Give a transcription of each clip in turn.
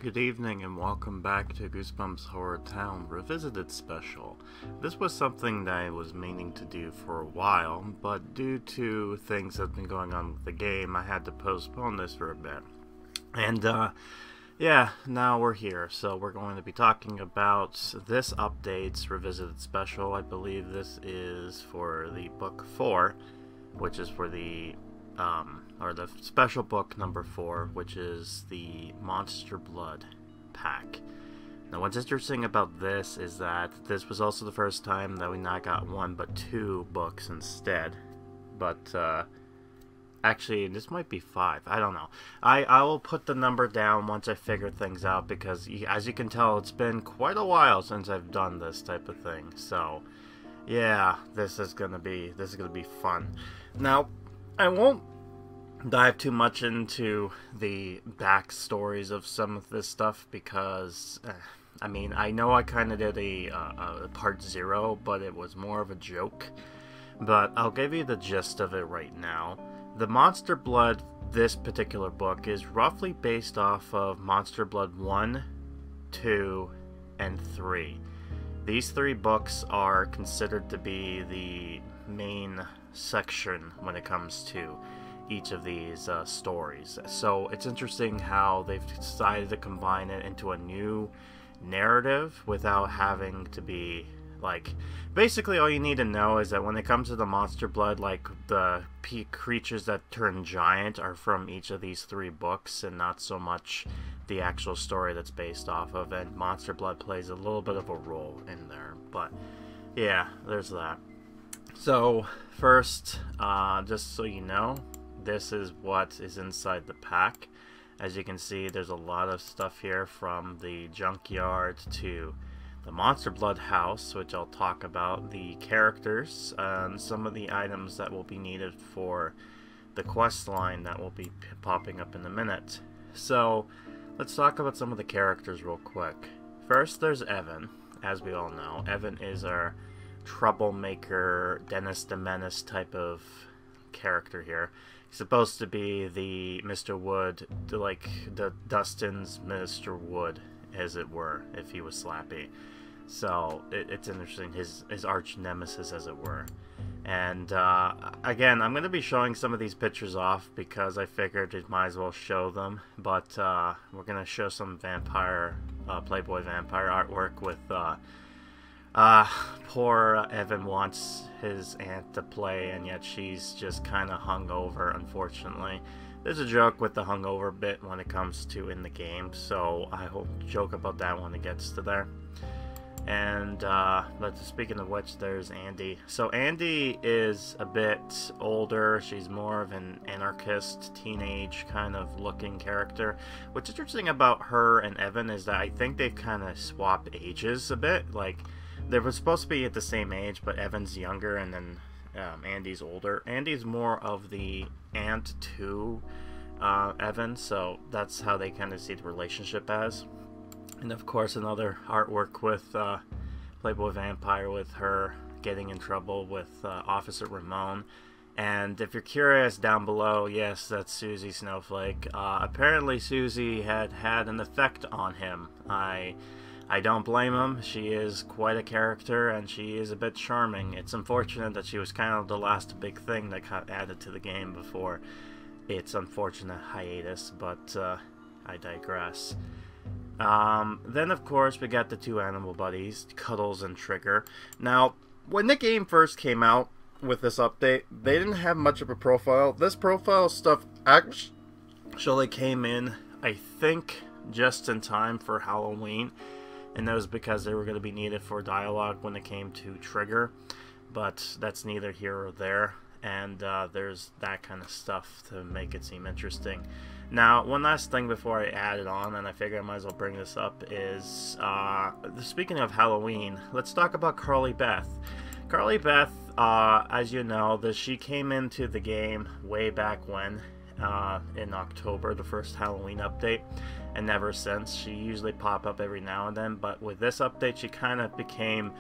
Good evening and welcome back to Goosebumps HorrorTown Revisited Special. This was something that I was meaning to do for a while, but due to things that have been going on with the game, I had to postpone this for a bit. And, yeah, now we're here. So we're going to be talking about this update's Revisited Special. I believe this is for the book 4, which is for the or the special book number 4, which is the Monster Blood pack. Now, what's interesting about this is that this was also the first time that we not got 1 but 2 books instead. But actually, this might be 5. I don't know. I will put the number down once I figure things out, because as you can tell, it's been quite a while since I've done this type of thing. So yeah, this is gonna be fun. Now, I won't dive too much into the backstories of some of this stuff because, I mean, I know I kind of did a part 0, but it was more of a joke. But I'll give you the gist of it right now. The Monster Blood, this particular book, is roughly based off of Monster Blood 1, 2, and 3. These 3 books are considered to be the main section when it comes to each of these stories. So it's interesting how they've decided to combine it into a new narrative without having to be like, basically all you need to know is that when it comes to the Monster Blood, like the creatures that turn giant are from each of these 3 books and not so much the actual story that's based off of it. Monster Blood plays a little bit of a role in there, but yeah, there's that. So first, just so you know, this is what is inside the pack. As you can see, there's a lot of stuff here, from the junkyard to the Monster Blood house, which I'll talk about, the characters, and some of the items that will be needed for the quest line that will be popping up in a minute. So let's talk about some of the characters real quick. First, there's Evan. As we all know, Evan is our troublemaker, Dennis the Menace type of character here. He's supposed to be the Mr. Wood, like the Dustin's Mr. Wood, as it were, if he was Slappy. So it's interesting, his arch nemesis, as it were. And again, I'm going to be showing some of these pictures off because I figured it might as well show them. But we're going to show some vampire, Playboy vampire artwork with poor Evan wants his aunt to play, and yet she's just kind of hungover, unfortunately. There's a joke with the hungover bit when it comes to in the game, so I hope joke about that when it gets to there. And but speaking of which, there's Andy. So Andy is a bit older. She's more of an anarchist, teenage kind of looking character. What's interesting about her and Evan is that I think they've kind of swapped ages a bit. Like, they were supposed to be at the same age, but Evan's younger, and then Andy's older. Andy's more of the aunt to Evan, so that's how they kind of see the relationship as. And of course, another artwork with Playboy Vampire, with her getting in trouble with Officer Ramon. And if you're curious, down below, yes, that's Susie Snowflake. Apparently Susie had an effect on him. I don't blame him. She is quite a character, and she is a bit charming. It's unfortunate that she was kind of the last big thing that got added to the game before its unfortunate hiatus, but I digress. Then, of course, we got the 2 animal buddies, Cuddles and Trigger. Now, when the game first came out with this update, they didn't have much of a profile. This profile stuff actually came in, I think, just in time for Halloween. And that was because they were going to be needed for dialogue when it came to Trigger. But that's neither here or there. And there's that kind of stuff to make it seem interesting. Now, one last thing before I add it on, and I figure I might as well bring this up, is speaking of Halloween, let's talk about Carly Beth. Carly Beth, as you know, she came into the game way back when, in October, the first Halloween update, and ever since. She usually pop up every now and then, but with this update she kind of became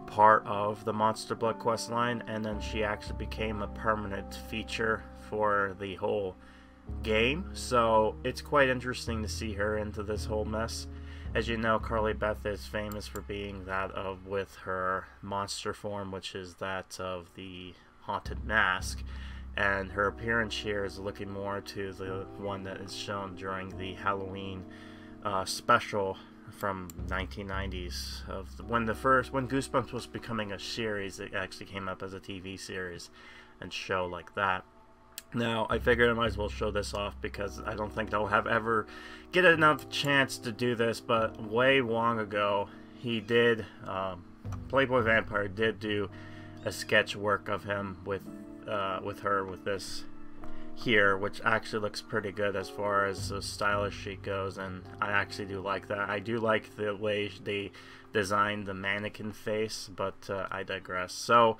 part of the Monster Blood quest line, and then she actually became a permanent feature for the whole game, so it's quite interesting to see her into this whole mess. As you know, Carly Beth is famous for being that of with her monster form, which is that of the Haunted Mask, and her appearance here is looking more to the one that is shown during the Halloween special from 1990s of when Goosebumps was becoming a series. It actually came up as a TV series and show like that. Now, I figured I might as well show this off because I don't think they'll have ever get enough chance to do this, but way long ago, he did, Playboy Vampire did do a sketch work of him with her with this here, which actually looks pretty good as far as the stylish sheet goes, and I actually do like that. I do like the way they designed the mannequin face, but I digress. So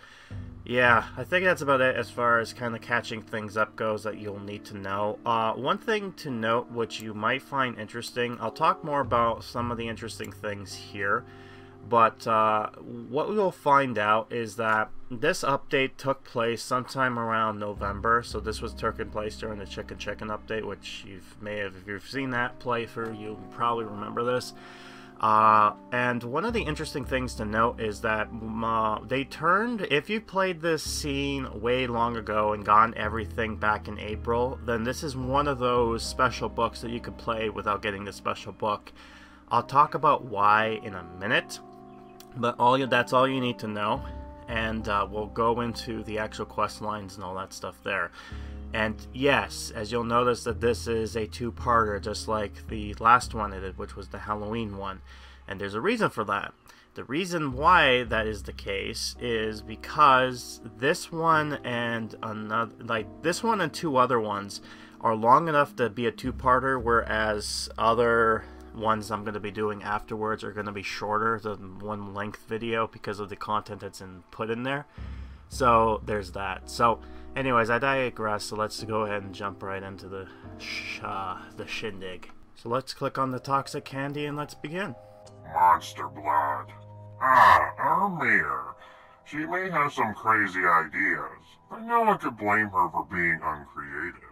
yeah, I think that's about it as far as kind of catching things up goes that you'll need to know. One thing to note, which you might find interesting, I'll talk more about some of the interesting things here, but what we'll find out is that this update took place sometime around November, so this was taking place during the Chicken update, which if you've seen that playthrough, you'll probably remember this. And one of the interesting things to note is that they turned, if you played this scene way long ago and gotten everything back in April, then this is one of those special books that you could play without getting the special book. I'll talk about why in a minute, but that's all you need to know, and we'll go into the actual quest lines and all that stuff there. And yes, as you'll notice that this is a two-parter, just like the last one I did, which was the Halloween one. And there's a reason for that. The reason why that is the case is because this one and another, this one and two other ones are long enough to be a two-parter, whereas other ones I'm going to be doing afterwards are going to be shorter than one length video because of the content that's put in there. So there's that. So anyways, I digress, so let's go ahead and jump right into the shindig. So let's click on the toxic candy and let's begin. Monster blood. Our mayor. She may have some crazy ideas, but no one could blame her for being uncreative.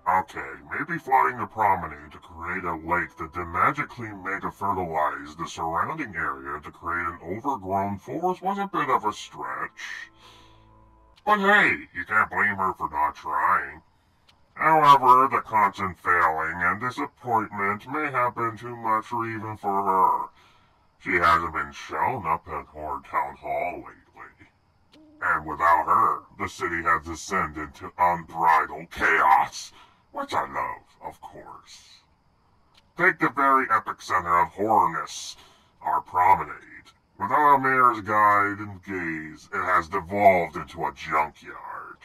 Okay, maybe flooding the promenade to create a lake that then magically mega-fertilize the surrounding area to create an overgrown forest was a bit of a stretch. But hey, you can't blame her for not trying. However, the constant failing and disappointment may have been too much even for her. She hasn't been shown up at HorrorTown Hall lately. And without her, the city has descended into unbridled chaos, which I love, of course. Take the very epicenter of horrorness, our promenade. Without a mayor's guide and gaze, it has devolved into a junkyard.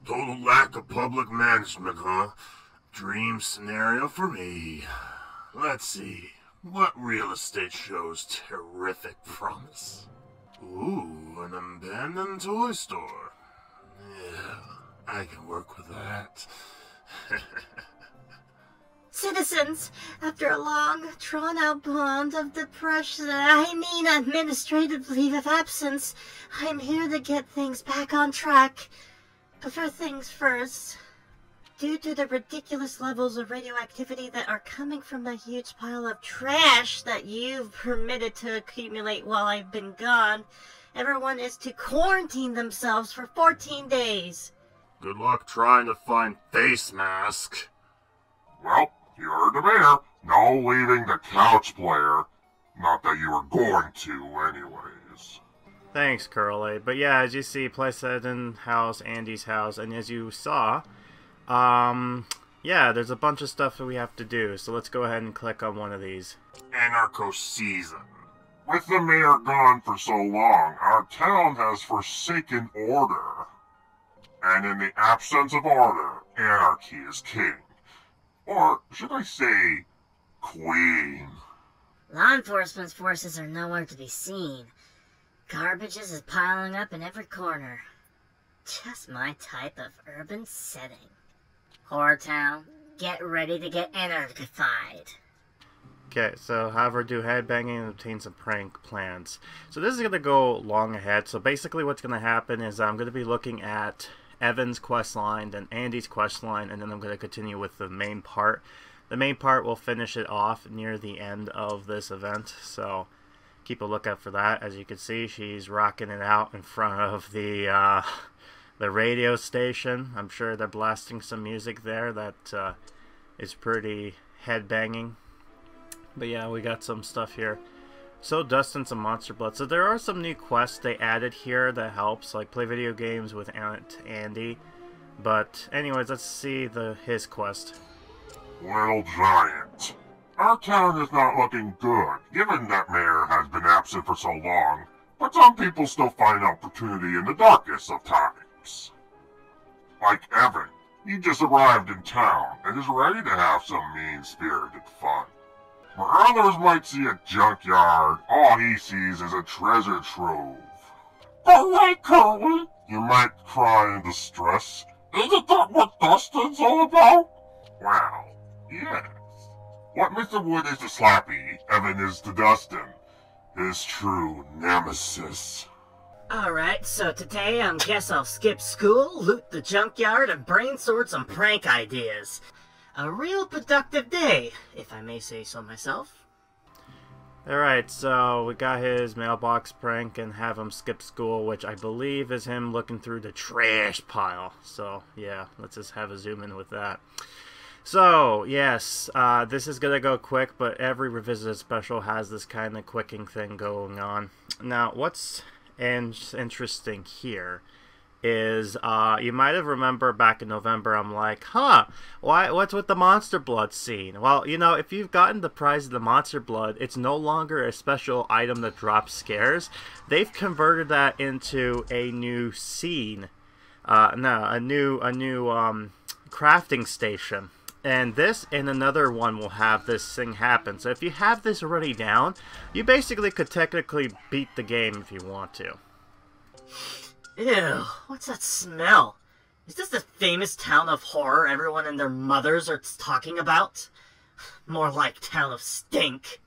Total lack of public management, huh? Dream scenario for me. Let's see. What real estate shows terrific promise? Ooh, an abandoned toy store. Yeah, I can work with that. Citizens, after a long, drawn-out bond of administrative leave of absence, I'm here to get things back on track. But first things first, due to the ridiculous levels of radioactivity that are coming from the huge pile of trash that you've permitted to accumulate while I've been gone, everyone is to quarantine themselves for 14 days. Good luck trying to find face mask. Well, you heard the mayor. No leaving the couch player. Not that you were going to, anyways. Thanks, Curly. But yeah, as you see, Pleasant house, Andy's house, and as you saw, yeah, there's a bunch of stuff that we have to do. So let's go ahead and click on one of these. Anarcho season. With the mayor gone for so long, our town has forsaken order. And in the absence of order, anarchy is king. Or should I say, queen? Law enforcement forces are nowhere to be seen. Garbage is piling up in every corner. Just my type of urban setting. HorrorTown, get ready to get anarchified. Okay, so however, do headbanging and obtain some prank plans. So this is going to go long ahead. So basically what's going to happen is I'm going to be looking at Evan's quest line, then Andy's quest line, and then I'm going to continue with the main part. The main part will finish it off near the end of this event, so keep a lookout for that. As you can see, she's rocking it out in front of the radio station. I'm sure they're blasting some music there that is pretty headbanging. But yeah, we got some stuff here. So Dustin, some Monster Blood. So there are some new quests they added here that helps, like play video games with Aunt Andy. But anyways, let's see his quest. Little Giant. Our town is not looking good, given that Mayor has been absent for so long, but some people still find opportunity in the darkest of times. Like Evan, he just arrived in town and is ready to have some mean-spirited fun. Where others might see a junkyard, all he sees is a treasure trove. But wait, Curly, you might cry in distress. Isn't that what Dustin's all about? Well, yes. What Mr. Wood is to Slappy, Evan is to Dustin, his true nemesis. Alright, so today I guess I'll skip school, loot the junkyard, and brainstorm some prank ideas. A real productive day, if I may say so myself. Alright, so we got his mailbox prank and have him skip school, which I believe is him looking through the trash pile. So, yeah, let's just have a zoom in with that. So, yes, this is going to go quick, but every Revisited special has this kind of quicking thing going on. Now, what's interesting here is, you might have remembered back in November, I'm like, what's with the Monster Blood scene? Well, you know, if you've gotten the prize of the Monster Blood, it's no longer a special item that drops scares. They've converted that into a new scene. A new crafting station. And this and another one will have this thing happen. So if you have this already down, you basically could technically beat the game if you want to. Ew, what's that smell? Is this the famous town of horror everyone and their mothers are talking about? More like town of stink.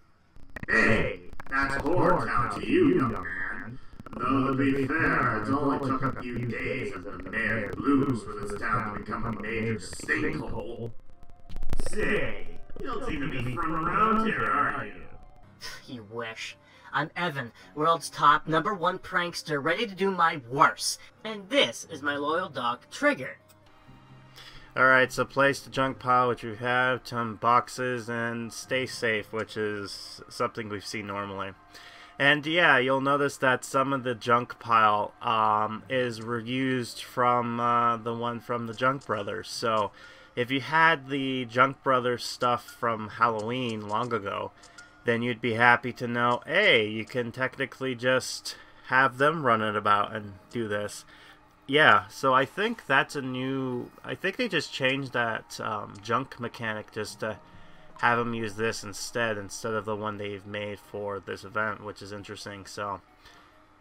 Hey, that's HorrorTown to you, young man. Though to be fair, it's only took a few days as the mayor blues for this town to become a major sinkhole. Say, you don't seem to be from around here, are you? You wish. I'm Evan, world's top #1 prankster, ready to do my worst. And this is my loyal dog, Trigger. Alright, so place the junk pile, which we have, some boxes, and stay safe, which is something we've seen normally. And yeah, you'll notice that some of the junk pile is reused from the one from the Junk Brothers. So if you had the Junk Brothers stuff from Halloween long ago, then you'd be happy to know, hey, you can technically just have them run it about and do this. Yeah, so I think that's a new... I think they just changed that junk mechanic just to have them use this instead of the one they've made for this event, which is interesting. So,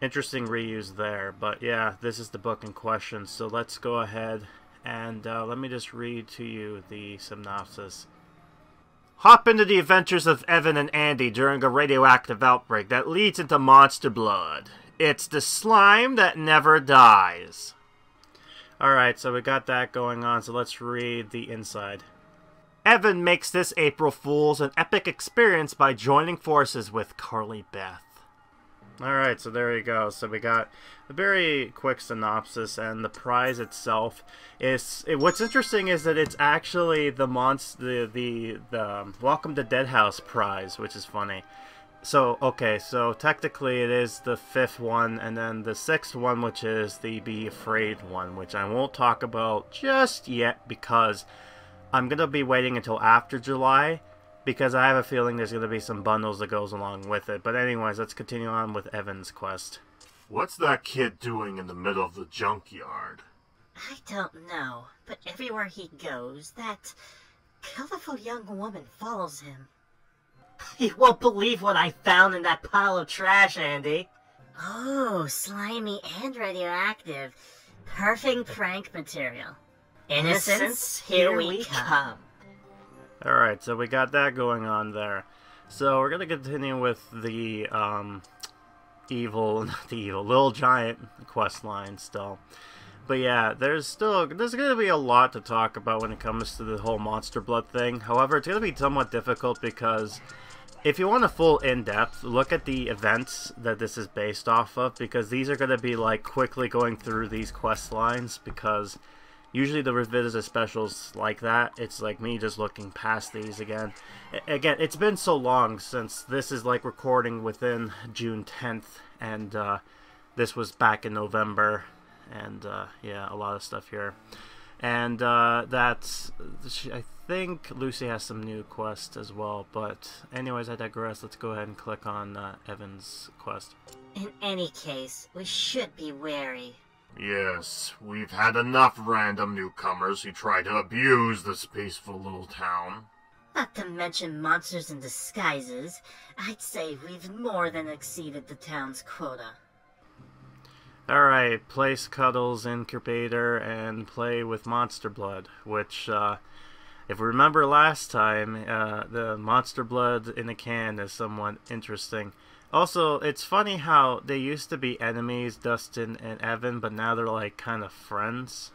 interesting reuse there. But yeah, this is the book in question. So let's go ahead and let me just read to you the synopsis. Hop into the adventures of Evan and Andy during a radioactive outbreak that leads into monster blood. It's the slime that never dies. Alright, so we got that going on, so let's read the inside. Evan makes this April Fool's an epic experience by joining forces with Carly Beth. Alright, so there you go. So we got a very quick synopsis, and the prize itself is... what's interesting is that it's actually the Welcome to Deadhouse prize, which is funny. So, okay, so technically it is the 5th one, and then the 6th one, which is the Be Afraid one, which I won't talk about just yet because I'm going to be waiting until after July, because I have a feeling there's going to be some bundles that goes along with it. But anyways, let's continue on with Evan's quest. What's that kid doing in the middle of the junkyard? I don't know, but everywhere he goes, that colorful young woman follows him. You won't believe what I found in that pile of trash, Andy. Oh, slimy and radioactive. Perfect prank material. Innocence, here we come. Alright, so we got that going on there. So we're going to continue with the Little Giant quest line still. But yeah, there's going to be a lot to talk about when it comes to the whole Monster Blood thing. However, it's going to be somewhat difficult because if you want a full in-depth, look at the events that this is based off of, because these are going to be like quickly going through these quest lines, because usually the revisited specials like that, it's like me just looking past these again. Again, it's been so long since this is like recording within June 10th, and this was back in November, and yeah, a lot of stuff here. And that's, I think Lucy has some new quests as well, but anyways, I digress. Let's go ahead and click on Evan's quest. In any case, we should be wary. Yes, we've had enough random newcomers who try to abuse this peaceful little town. Not to mention monsters in disguises, I'd say we've more than exceeded the town's quota. Alright, place Cuddles Incubator and play with Monster Blood, which, if we remember last time, the Monster Blood in a can is somewhat interesting. Also, it's funny how they used to be enemies, Dustin and Evan, but now they're like kind of friends.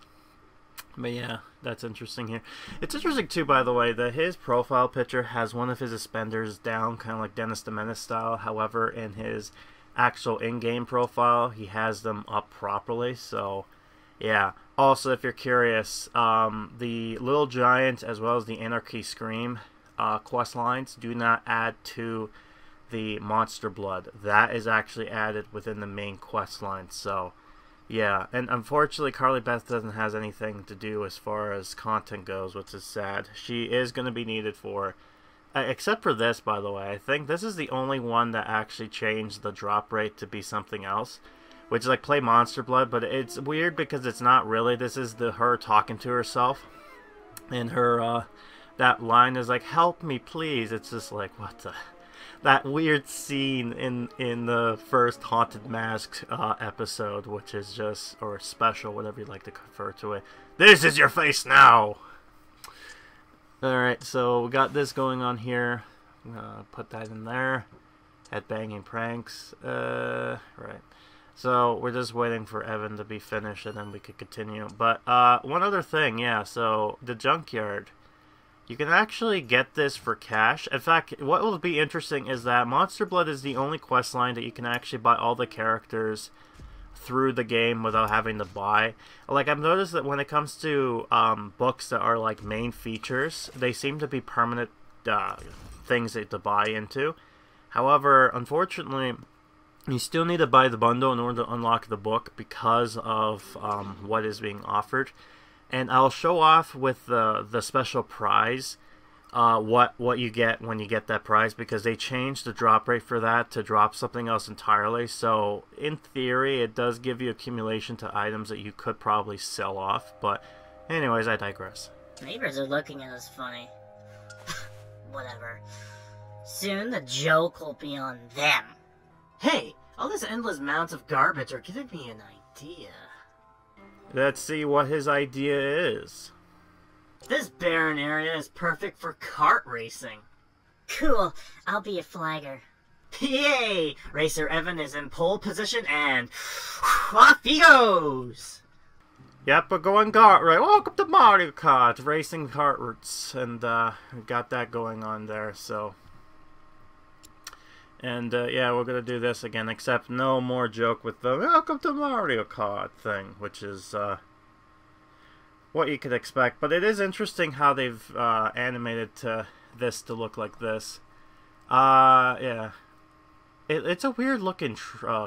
But yeah, that's interesting here. It's interesting too, by the way, that his profile picture has one of his suspenders down, kind of like Dennis the Menace style. However, in his actual in-game profile, he has them up properly, so yeah. Also, if you're curious, the Little Giant as well as the Anarchy Scream quest lines do not add to the Monster Blood. That is actually added within the main quest line, so yeah. And unfortunately, Carly Beth doesn't have anything to do as far as content goes, which is sad. She is going to be needed for except for this, by the way. I think this is the only one that actually changed the drop rate to be something else, which is like play Monster Blood, but it's weird because it's not really. This is her talking to herself, and her that line is like, "Help me, please." It's just like, what the, that weird scene in the first Haunted Mask episode, which is just, or special, whatever you like to refer to it. This is your face now. Alright, so we got this going on here. Put that in there. Headbanging pranks. Right. So we're just waiting for Evan to be finished and then we could continue. But one other thing, yeah, so the junkyard. You can actually get this for cash. In fact, what will be interesting is that Monster Blood is the only quest line that you can actually buy all the characters through the game without having to buy. Like, I've noticed that when it comes to books that are like main features, they seem to be permanent things to buy into. However, unfortunately, you still need to buy the bundle in order to unlock the book because of what is being offered. And I'll show off with the special prize what you get when you get that prize, because they changed the drop rate for that to drop something else entirely. So in theory, it does give you accumulation to items that you could probably sell off. But anyways, I digress. Neighbors are looking at us funny. Whatever. Soon the joke will be on them. Hey, all this endless amounts of garbage are giving me an idea. Let's see what his idea is. This barren area is perfect for kart racing. Cool, I'll be a flagger. Yay! Racer Evan is in pole position and off he goes! Yep, we're going kart right. Welcome to Mario Kart, racing karts, and we got that going on there. So, and yeah, we're gonna do this again, except no more joke with the "Welcome to Mario Kart" thing, which is what you could expect. But it is interesting how they've animated this to look like this. Yeah, it's a weird looking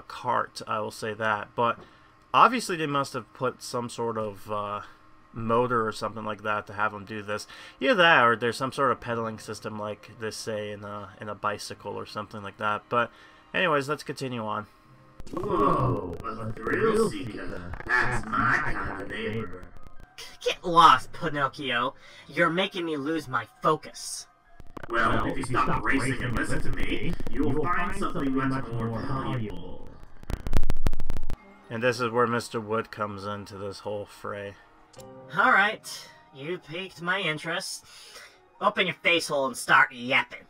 cart, I will say that, but obviously they must have put some sort of motor or something like that to have them do this. Either that, or there's some sort of pedaling system like this, say in a bicycle or something like that. But anyways, let's continue on. Whoa, a thrill seeker. That's my kind of neighbor. Get lost, Pinocchio. You're making me lose my focus. Well, if you stop racing and listen to me, you will find something much more valuable. And this is where Mr. Wood comes into this whole fray. Alright, you piqued my interest. Open your face hole and start yapping.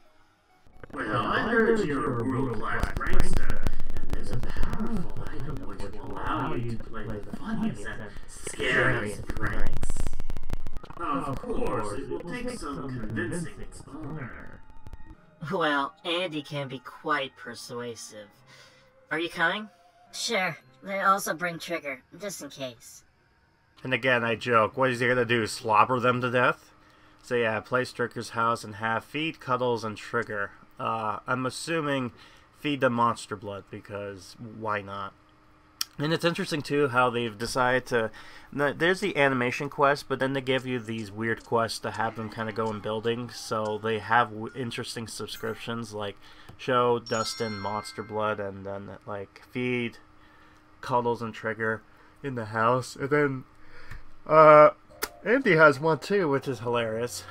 Well, I heard you're a world-class prankster, and is a powerful item which will allow you to play the funniest and scariest pranks. Of course, it will take some convincing exposure. Well, Andy can be quite persuasive. Are you coming? Sure. They also bring Trigger, just in case. And again, I joke, what is he gonna do, slobber them to death? So yeah, place Trigger's house and have feed, Cuddles, and Trigger. I'm assuming feed them monster blood, because why not? And it's interesting too how they've decided to... There's the animation quest, but then they give you these weird quests to have them kind of go in buildings. So they have interesting subscriptions like show Dustin monster blood, and then like feed Cuddles and Trigger in the house. And then Andy has one too, which is hilarious.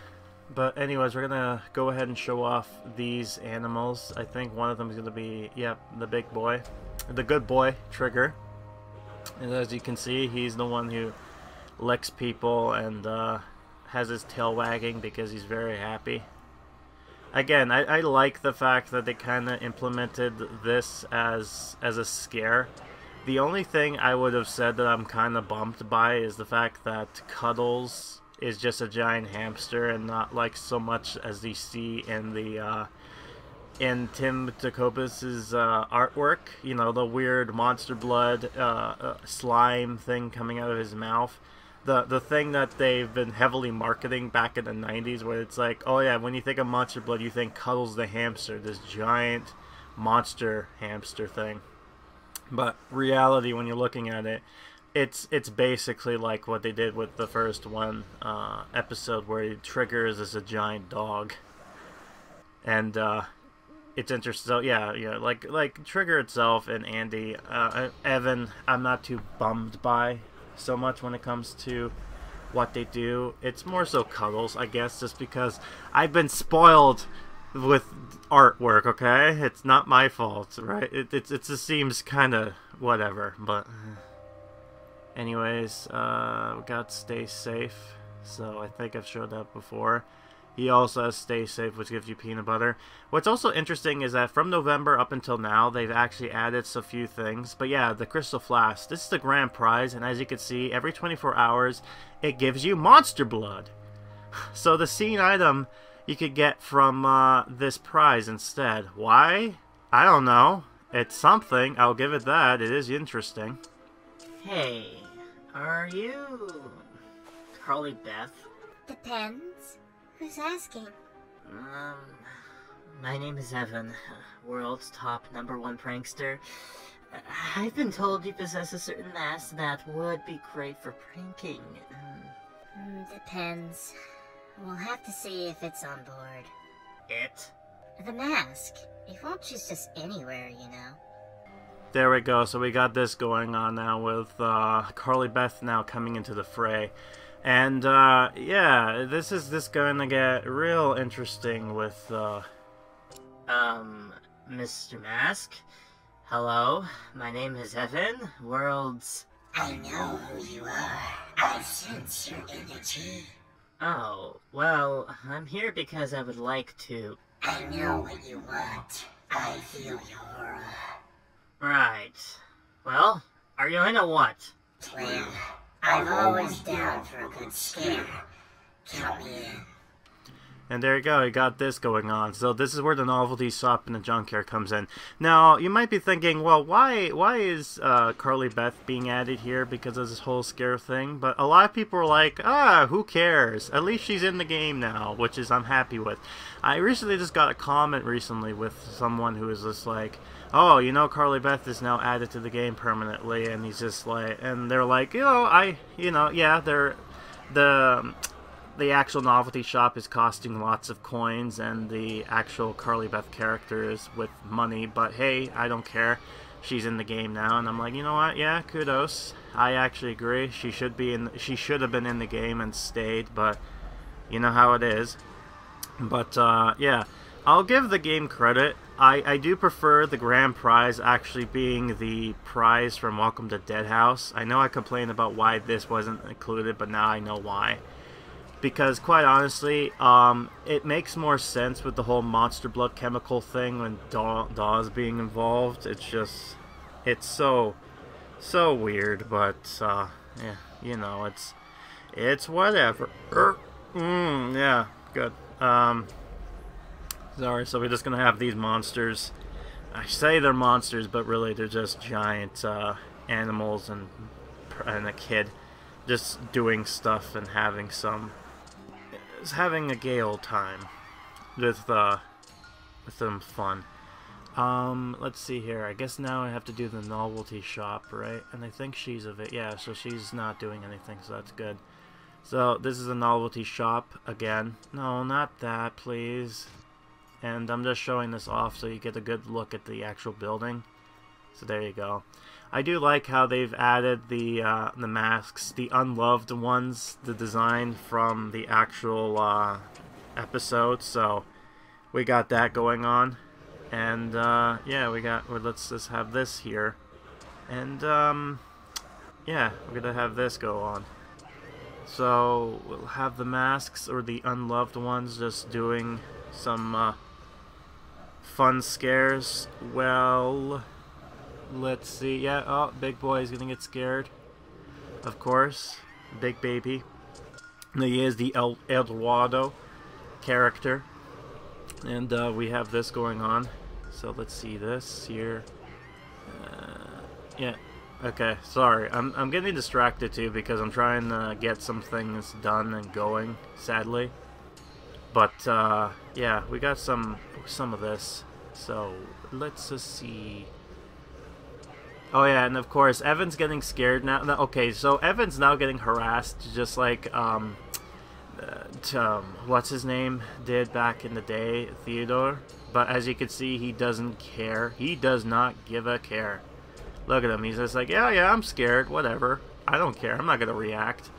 But anyways, we're gonna go ahead and show off these animals. I think one of them is gonna be, yep, the big boy, the good boy, Trigger. And as you can see, he's the one who licks people and has his tail wagging because he's very happy. Again, I like the fact that they kind of implemented this as a scare. The only thing I would have said that I'm kind of bummed by is the fact that Cuddles is just a giant hamster and not like so much as you see in the in Tim Jacobus's artwork. You know, the weird monster blood slime thing coming out of his mouth. The thing that they've been heavily marketing back in the 90s, where it's like, oh yeah, when you think of monster blood, you think Cuddles the hamster, this giant monster hamster thing. But reality, when you're looking at it, it's basically like what they did with the first one episode, where he triggers as a giant dog. And it's interesting. So yeah, like Trigger itself and Andy, Evan, I'm not too bummed by so much when it comes to what they do. It's more so Cuddles, I guess, just because I've been spoiled with artwork. Okay, it's not my fault, right? It just seems kind of whatever. But anyways, we got Stay Safe. So I think I've showed that before. He also has Stay Safe, which gives you peanut butter. What's also interesting is that from November up until now, they've actually added a few things. But yeah, the Crystal Flask. This is the grand prize, and as you can see, every 24 hours, it gives you monster blood. So the scene item you could get from this prize instead. Why? I don't know. It's something. I'll give it that. It is interesting. Hey, are you Carly Beth? Depends. Who's asking? My name is Evan, world's top #1 prankster. I've been told you possess a certain mask that would be great for pranking. Depends. We'll have to see if it's on board. It? The mask. It won't choose just anywhere, you know. There we go. So we got this going on now with Carly Beth now coming into the fray. And, yeah, this is gonna get real interesting with, Mr. Mask? Hello, my name is Evan, world's... I know who you are. I sense your energy. Oh, well, I'm here because I would like to... I know what you want. I feel your aura. Right. Well, are you in or what? Well, I'm always down for a good scare. Count me in. And there you go, you got this going on. So this is where the novelty shop in the junkyard comes in. Now, you might be thinking, well, why is Carly Beth being added here because of this whole scare thing? But a lot of people are like, who cares? At least she's in the game now, which is I'm happy with. I recently just got a comment recently with someone who was just like, oh, you know, Carly Beth is now added to the game permanently, and he's just like, and they're like, yeah, the actual novelty shop is costing lots of coins, and the actual Carly Beth character is with money, but hey, I don't care. She's in the game now, and I'm like, you know what? Yeah, kudos. I actually agree. She should have been in the game and stayed, but you know how it is. But yeah, I'll give the game credit. I do prefer the grand prize actually being the prize from Welcome to Deadhouse. I know I complained about why this wasn't included, but now I know why. Because, quite honestly, it makes more sense with the whole monster blood chemical thing when Dawes being involved. It's just, It's so weird, but yeah, you know, it's whatever. Yeah, good. Sorry, so we're just gonna have these monsters. I say they're monsters, but really they're just giant animals and a kid just doing stuff and having a Gail time with them fun. Let's see here. I guess now I have to do the novelty shop, right? And I think she's yeah, so she's not doing anything, so that's good. So this is a novelty shop again. No, not that, please. And I'm just showing this off so you get a good look at the actual building. So there you go. I do like how they've added the masks, the unloved ones, the design from the actual episode. So we got that going on. And yeah, let's just have this here. And yeah, we're gonna have this go on. So we'll have the masks, or the unloved ones, just doing some fun scares. Well, let's see. Yeah, oh, big boy is gonna get scared. Of course, big baby. And he is the Eduardo character. And we have this going on. So let's see this here. Yeah. Okay, sorry. I'm getting distracted too because I'm trying to get some things done and going, sadly. But yeah, we got some of this. So let's just see. Oh yeah, and of course Evan's getting scared now. Okay, so Evan's now getting harassed, just like what's his name did back in the day, Theodore. But as you can see, he doesn't care. He does not give a care. Look at him. He's just like, yeah, I'm scared. Whatever. I don't care. I'm not gonna react.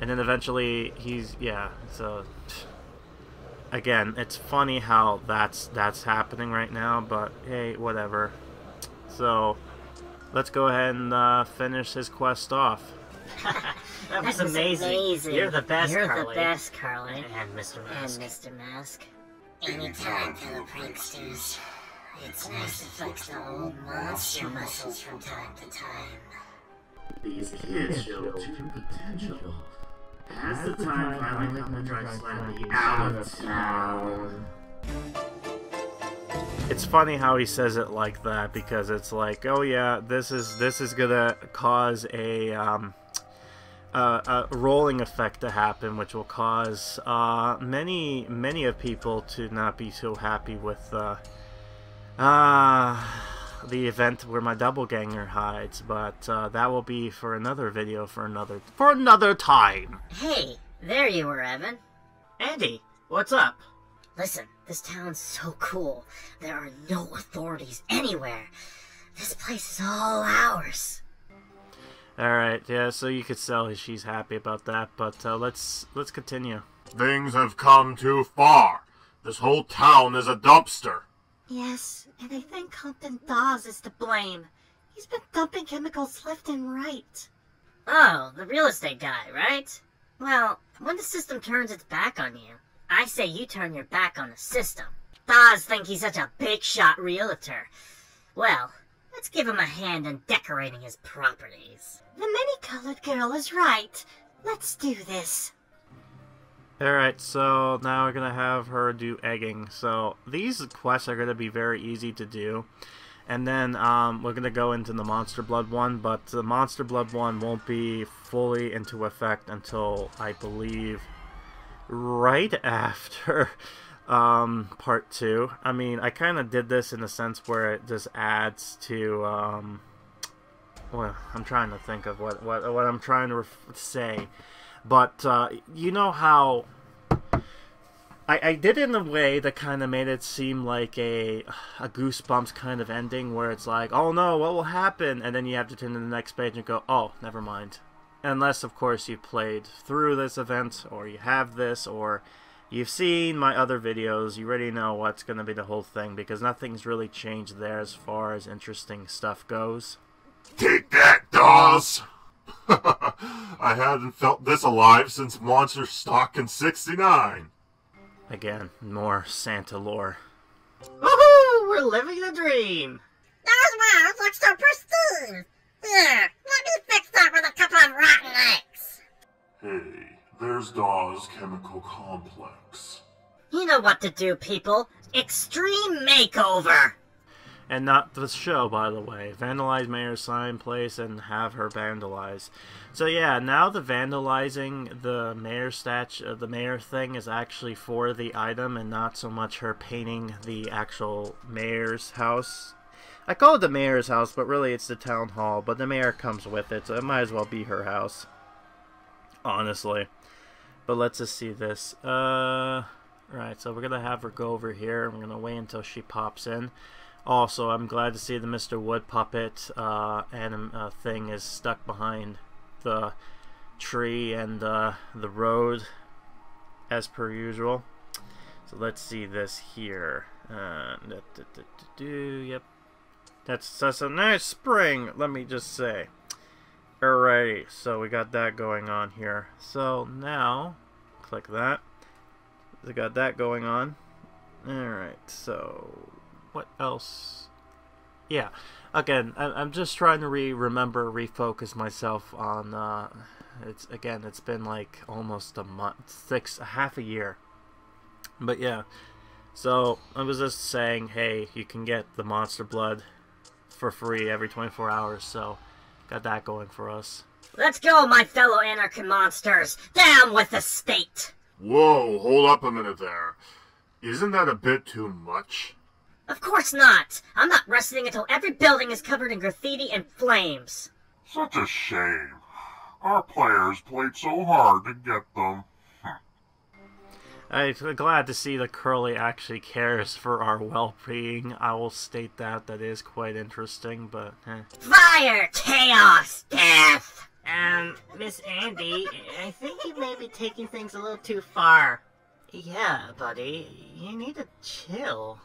And then eventually, yeah. So again, it's funny how that's happening right now. But hey, whatever. So let's go ahead and finish his quest off. That was amazing. You're the best, Carly. You're the best, Carly. And Mr. Mask. And Mr. Mask. Anytime, fellow pranksters. It's nice to flex the old monster muscles from time to time. These kids show true potential. As the time finally comes to drive slightly out of town. It's funny how he says it like that, because it's like, oh yeah, this is gonna cause a rolling effect to happen, which will cause many of people to not be so happy with the event where my doppelganger hides. But that will be for another video, for another time. Hey, there you were, Evan. Andy, what's up? Listen, this town's so cool. There are no authorities anywhere. This place is all ours. Alright, yeah, so you could tell she's happy about that, but let's continue. Things have come too far. This whole town is a dumpster. Yes, and I think Compton Dawes is to blame. He's been dumping chemicals left and right. Oh, the real estate guy, right? Well, when the system turns its back on you, I say you turn your back on the system. Dawes thinks he's such a big-shot realtor. Well, let's give him a hand in decorating his properties. The many-colored girl is right. Let's do this. Alright, so now we're gonna have her do egging. So these quests are gonna be very easy to do. And then we're gonna go into the Monster Blood one, but the Monster Blood one won't be fully into effect until, I believe, right after part 2. I mean, I kind of did this in a sense where it just adds to well, I'm trying to think of what I'm trying to say, but you know how I did it in a way that kind of made it seem like a Goosebumps kind of ending, where it's like, oh no, what will happen? And then you have to turn to the next page and go, oh, never mind. Unless, of course, you played through this event, or you have this, or you've seen my other videos, you already know what's going to be the whole thing, because nothing's really changed there as far as interesting stuff goes. Take that, Dawes! I hadn't felt this alive since Monster Stock in '69. Again, more Santa lore. Woohoo! We're living the dream! Those walls look so pristine. Here, let me fix that with a couple of rotten eggs. Hey, there's Dawes Chemical Complex. You know what to do, people. Extreme makeover. And not the show, by the way. Vandalize Mayor's sign place and have her vandalize. So yeah, now the vandalizing the mayor statue, the mayor thing is actually for the item and not so much her painting the actual mayor's house. I call it the mayor's house, but really it's the town hall. But the mayor comes with it, so it might as well be her house. Honestly. But let's just see this. Right, so we're going to have her go over here. I'm going to wait until she pops in. Also, I'm glad to see the Mr. Wood puppet thing is stuck behind the tree and the road, as per usual. So let's see this here. Yep. That's a nice spring, let me just say. Alrighty, so we got that going on here. So now, click that. We got that going on. Alright, so what else? Yeah, again, I'm just trying to refocus myself on, it's been like almost a month, half a year. But yeah, so I was just saying, hey, you can get the monster blood for free every 24 hours, so got that going for us. Let's go, my fellow anarchy monsters. Down with the state. Whoa, hold up a minute there. Isn't that a bit too much? Of course not. I'm not resting until every building is covered in graffiti and flames. Such a shame. Our players played so hard to get them. I'm glad to see that Curly actually cares for our well-being. I will state that. That is quite interesting, but Fire! Chaos! Death! Miss Andy, I think you may be taking things a little too far. Yeah, buddy, you need to chill.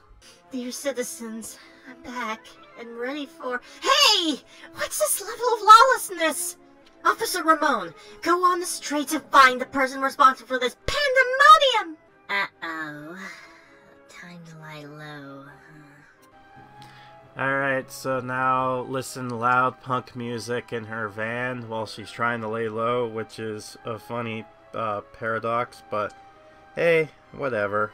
Dear citizens, I'm back and ready for... Hey! What's this level of lawlessness? Officer Ramon, go on the streets and find the person responsible for this pandemonium! Uh-oh. Time to lie low. alright, so now listen to loud punk music in her van while she's trying to lay low, which is a funny paradox, but hey, whatever.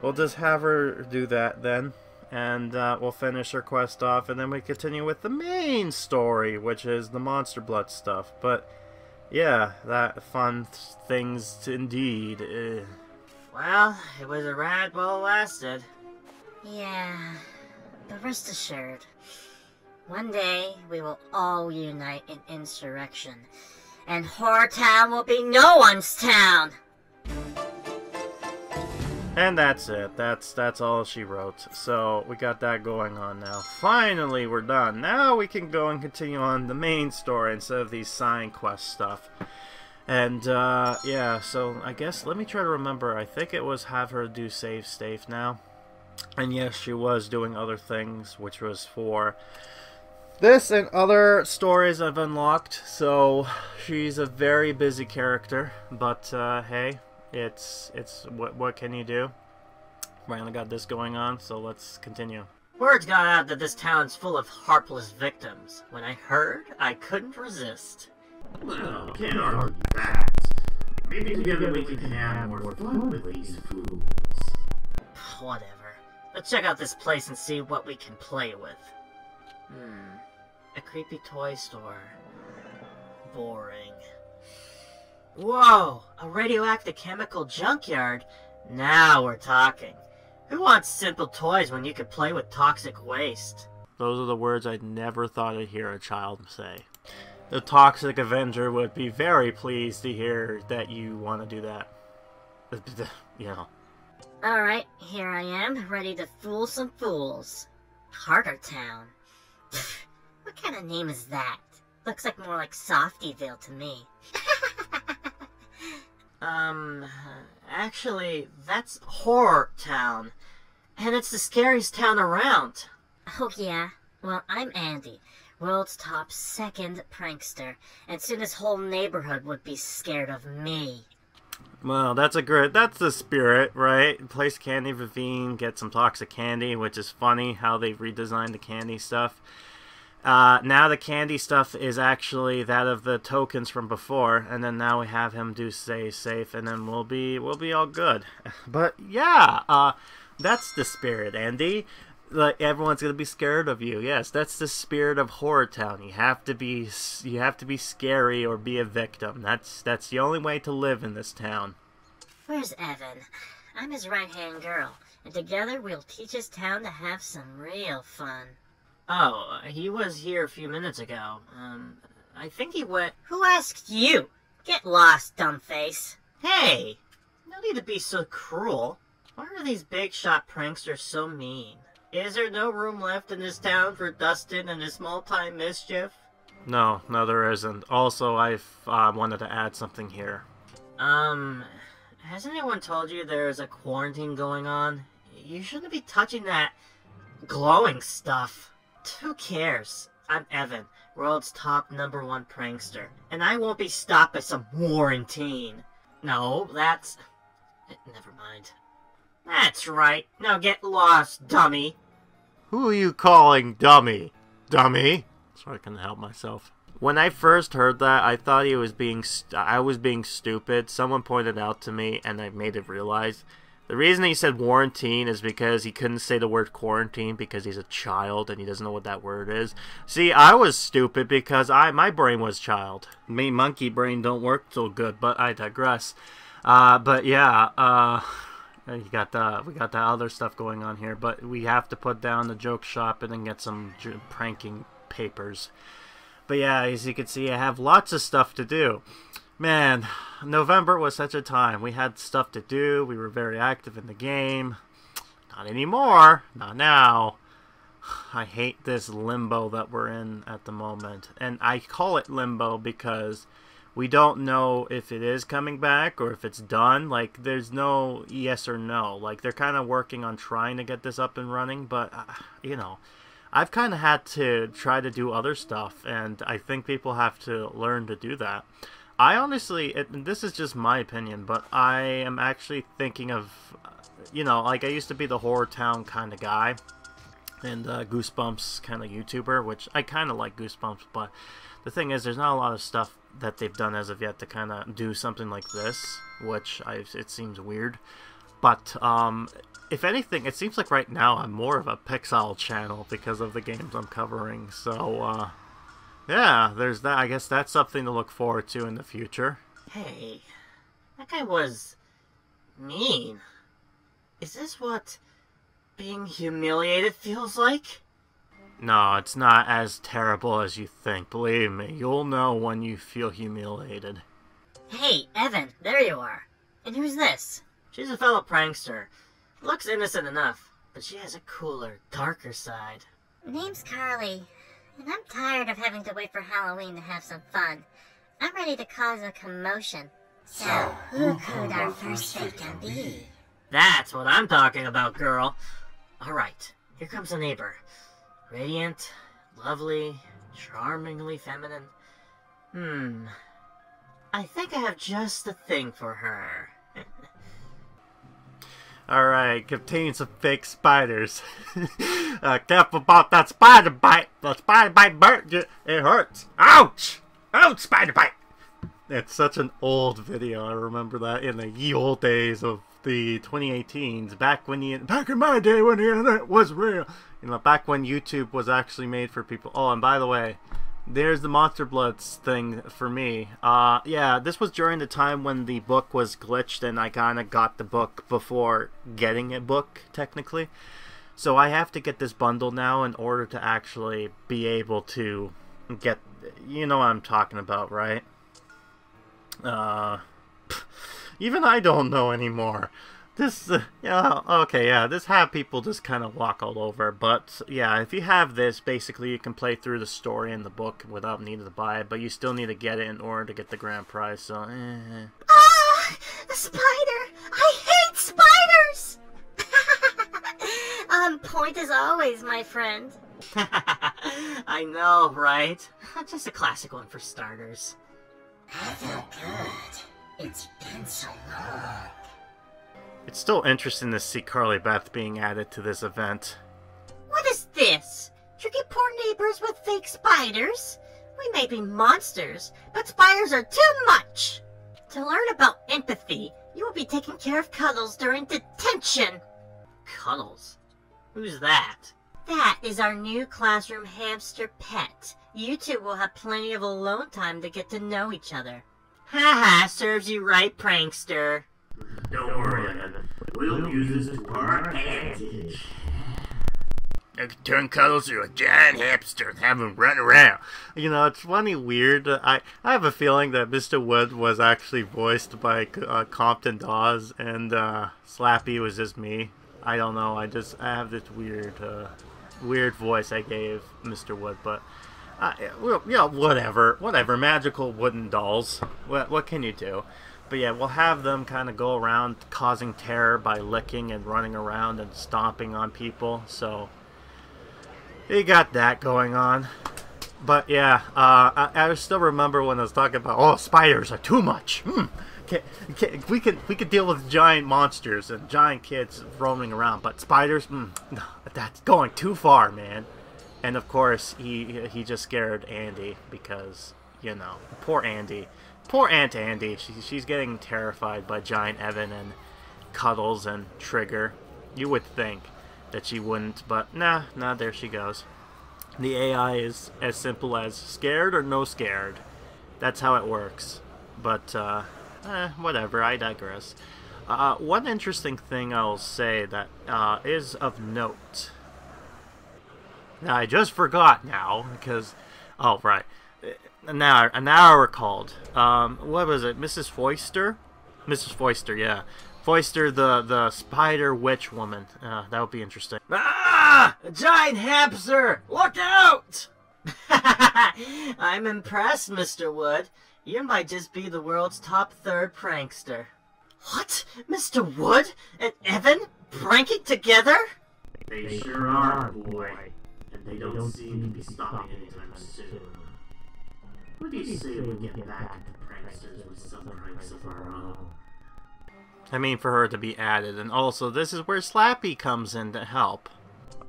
We'll just have her do that then, and we'll finish her quest off, and then we continue with the main story, which is the monster blood stuff. But yeah, that fun things indeed. Well, it was a ride while it lasted. Yeah, but rest assured, one day we will all unite in insurrection, and HorrorTown will be no one's town! And that's it. That's all she wrote. So we got that going on now. Finally, we're done. Now we can go and continue on the main story instead of these side quest stuff. And yeah, so I guess let me try to remember. I think it was have her do save state now. And yes, she was doing other things, which was for this and other stories I've unlocked. So she's a very busy character, but hey. It's what can you do? Finally got this going on, so let's continue. Words got out that this town's full of heartless victims. When I heard, I couldn't resist. Well, can't argue that. Maybe together we can have more fun with these fools. Whatever. Let's check out this place and see what we can play with. A creepy toy store. Boring. Whoa! A radioactive chemical junkyard? Now we're talking. Who wants simple toys when you could play with toxic waste? Those are the words I never thought I'd hear a child say. The Toxic Avenger would be very pleased to hear that you want to do that. You know. Alright, here I am, ready to fool some fools. HorrorTown. What kind of name is that? Looks like more like Softyville to me. Actually, that's HorrorTown. And it's the scariest town around. Oh yeah? Well, I'm Andy, world's top second prankster, and soon this whole neighborhood would be scared of me. Well, that's the spirit, right? Place candy ravine, get some toxic candy, which is funny how they've redesigned the candy stuff. Now the candy stuff is actually that of the tokens from before, and then now we have him do stay safe, and then we'll be all good. But yeah, that's the spirit, Andy. Like, everyone's gonna be scared of you. Yes, that's the spirit of HorrorTown. You have to be scary or be a victim. That's the only way to live in this town. Where's Evan? I'm his right-hand girl, and together we'll teach his town to have some real fun. Oh, he was here a few minutes ago. I think he went... Who asked you? Get lost, dumbface. Hey! No need to be so cruel. Why are these big shot pranksters so mean? Is there no room left in this town for Dustin and his small-time mischief? No, there isn't. Also, I've wanted to add something here. Has anyone told you there's a quarantine going on? You shouldn't be touching that glowing stuff. Who cares? I'm Evan, world's top #1 prankster, and I won't be stopped by some quarantine. No, that's... Never mind. That's right. Now get lost, dummy. Who are you calling dummy? Dummy? So I can help myself. When I first heard that, I thought I was being stupid. Someone pointed out to me, and I made it realize. The reason he said quarantine is because he couldn't say the word quarantine because he's a child and he doesn't know what that word is. See, I was stupid because my brain was child. Me monkey brain don't work so good, but I digress. But yeah, we got the other stuff going on here, but we have to put down the joke shop and then get some pranking papers. But yeah, as you can see, I have lots of stuff to do. Man, November was such a time. We had stuff to do. We were very active in the game. Not anymore. Not now. I hate this limbo that we're in at the moment. And I call it limbo because we don't know if it is coming back or if it's done. Like, there's no yes or no. Like, they're kind of working on trying to get this up and running. But, you know, I've kind of had to try to do other stuff. And I think people have to learn to do that. I honestly, this is just my opinion, but I am actually thinking of, you know, like I used to be the HorrorTown kind of guy and Goosebumps kind of YouTuber, which I kind of like Goosebumps, but the thing is there's not a lot of stuff that they've done as of yet to kind of do something like this, which it seems weird. But if anything, it seems like right now I'm more of a Pixowl channel because of the games I'm covering, so yeah, there's that. I guess that's something to look forward to in the future. Hey, that guy was mean. Is this what being humiliated feels like? No, it's not as terrible as you think. Believe me, you'll know when you feel humiliated. Hey, Evan, there you are. And who's this? She's a fellow prankster. Looks innocent enough, but she has a cooler, darker side. Name's Carly. And I'm tired of having to wait for Halloween to have some fun. I'm ready to cause a commotion. So, who could our first victim be? That's what I'm talking about, girl. Alright, here comes a neighbor. Radiant, lovely, charmingly feminine. I think I have just the thing for her. Alright, contains some fake spiders. Careful about that spider bite. The spider bite burns you. It hurts. Ouch! Ouch, spider bite! It's such an old video. I remember that in the ye old days of the 2018s. Back in my day when the internet was real. You know, back when YouTube was actually made for people. Oh, and by the way, there's the Monster Bloods thing for me. Yeah, this was during the time when the book was glitched and I kind of got the book before getting a book, technically. So I have to get this bundle now in order to actually be able to get... You know what I'm talking about, right? Even I don't know anymore. This, yeah, okay, yeah, this have people just kind of walk all over, but, yeah, if you have this, basically you can play through the story in the book without needing to buy it, but you still need to get it in order to get the grand prize, so, Ah! A spider! I hate spiders! On point as always, my friend. I know, right? Just a classic one for starters. I feel good. It's been so long. It's still interesting to see Carly Beth being added to this event. What is this? Tricking poor neighbors with fake spiders? We may be monsters, but spiders are too much! To learn about empathy, you will be taking care of Cuddles during detention. Cuddles? Who's that? That is our new classroom hamster pet. You two will have plenty of alone time to get to know each other. Haha, serves you right, prankster. Don't worry, Evan. We'll use this to our advantage. I could turn Cuddles into a giant hamster and have him run around. You know, it's funny, weird. I have a feeling that Mr. Wood was actually voiced by Compton Dawes, and Slappy was just me. I don't know. I have this weird voice I gave Mr. Wood, but well, yeah, whatever. Magical wooden dolls. What can you do? But yeah, we'll have them kind of go around causing terror by licking and running around and stomping on people. So you got that going on. But yeah, I still remember when I was talking about, oh, spiders are too much. We could deal with giant monsters and giant kids roaming around, but spiders, that's going too far, man. And of course, he just scared Andy because, you know, poor Andy. Poor Aunt Andy. She's getting terrified by giant Evan and Cuddles and Trigger. You would think that she wouldn't, but nah, there she goes. The AI is as simple as scared or no scared. That's how it works. But, whatever, I digress. One interesting thing I'll say that is of note. Now, I just forgot now, because... Oh, right. Now I recalled. What was it? Mrs. Foister? Mrs. Foister, yeah. Foister, the spider witch woman. That would be interesting. Ah! A giant hamster! Look out! I'm impressed, Mr. Wood. You might just be the world's top third prankster. What? Mr. Wood and Evan pranking together? They sure are, boy. And they don't seem to be stopping anytime soon. What do you say we get back at the pranksters with some pranks of our own? I mean, for her to be added, and also this is where Slappy comes in to help.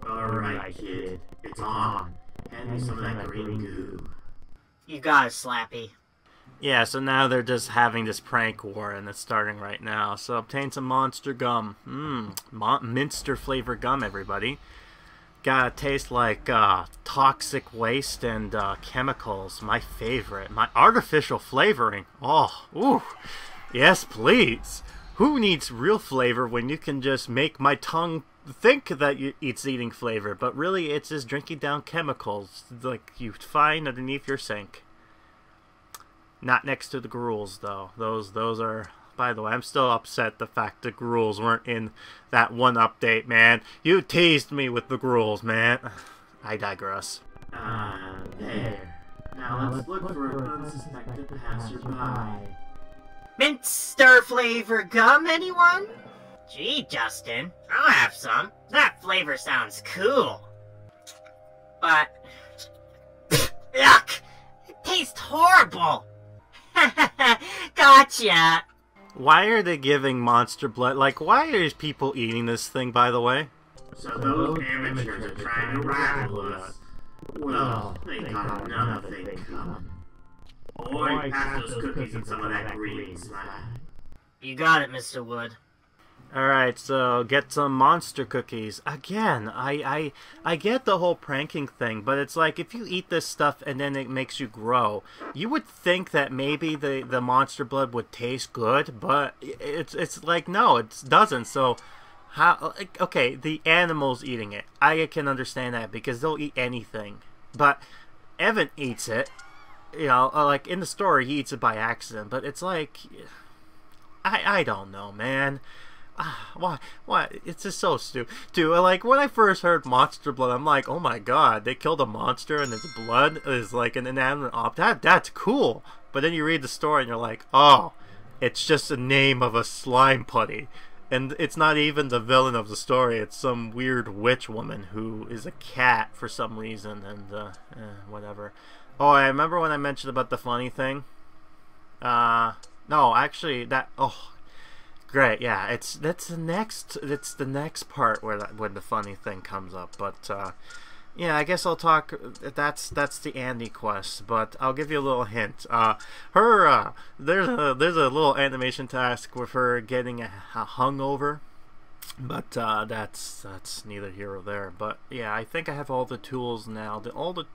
Alright, kid. It's on. Hand me some of that green goo. You got it, Slappy. Yeah, so now they're just having this prank war, and it's starting right now. So obtain some monster gum. Minster flavor gum, everybody. Gotta taste like toxic waste and chemicals. My favorite. My artificial flavoring. Oh, ooh. Yes, please. Who needs real flavor when you can just make my tongue think that it's eating flavor, but really it's just drinking down chemicals like you find underneath your sink. Not next to the gruels, though. Those are... By the way, I'm still upset the fact the gruels weren't in that one update, man. You teased me with the gruels, man. I digress. There. Now let's look for an unsuspected passerby. Minster flavor gum, anyone? Gee, Justin, I'll have some. That flavor sounds cool. But... yuck! It tastes horrible! Gotcha! Why are they giving monster blood? Like, why are people eating this thing, by the way? So those amateurs are trying to rattle us. Well, they got another thing coming. Boy, pass those cookies and some of that green slime. You got it, Mr. Wood. Alright, so get some monster cookies. Again, I get the whole pranking thing, but it's like if you eat this stuff and then it makes you grow, you would think that maybe the monster blood would taste good, but it's like, no, it doesn't. So, how, okay, the animal's eating it. I can understand that because they'll eat anything. But Evan eats it. You know, like in the story, he eats it by accident, but it's like, I don't know, man. Why? It's just so stupid. Dude, like, when I first heard monster blood, I'm like, oh my god, they killed a monster and its blood is like an inanimate object? That's cool. But then you read the story and you're like, oh, it's just the name of a slime putty. And it's not even the villain of the story. It's some weird witch woman who is a cat for some reason, and whatever. Oh, I remember when I mentioned about the funny thing? No, actually, that... Oh, great, yeah. It's the next part where the funny thing comes up. But, yeah, I guess I'll talk... That's the Andy quest, but I'll give you a little hint. There's a little animation task with her getting a hungover. But that's neither here or there. But yeah, I think I have all the tools now, all the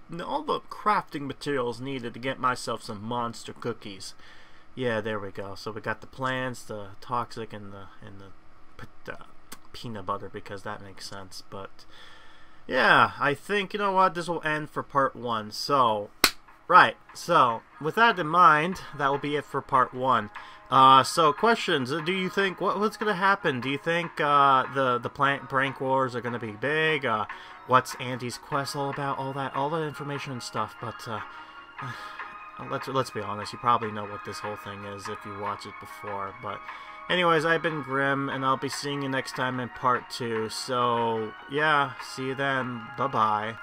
crafting materials needed to get myself some monster cookies. Yeah, there we go. So we got the plants, the toxic, and the peanut butter, because that makes sense. But yeah, I think, you know what, this will end for part 1. So right. So with that in mind, that will be it for part 1. So questions, do you think, what's going to happen? Do you think the plant prank wars are going to be big? What's Andy's quest all about? All the information and stuff, but let's be honest, you probably know what this whole thing is if you watched it before. But anyways, I've been Grim, and I'll be seeing you next time in part 2. So yeah, see you then. Bye-bye.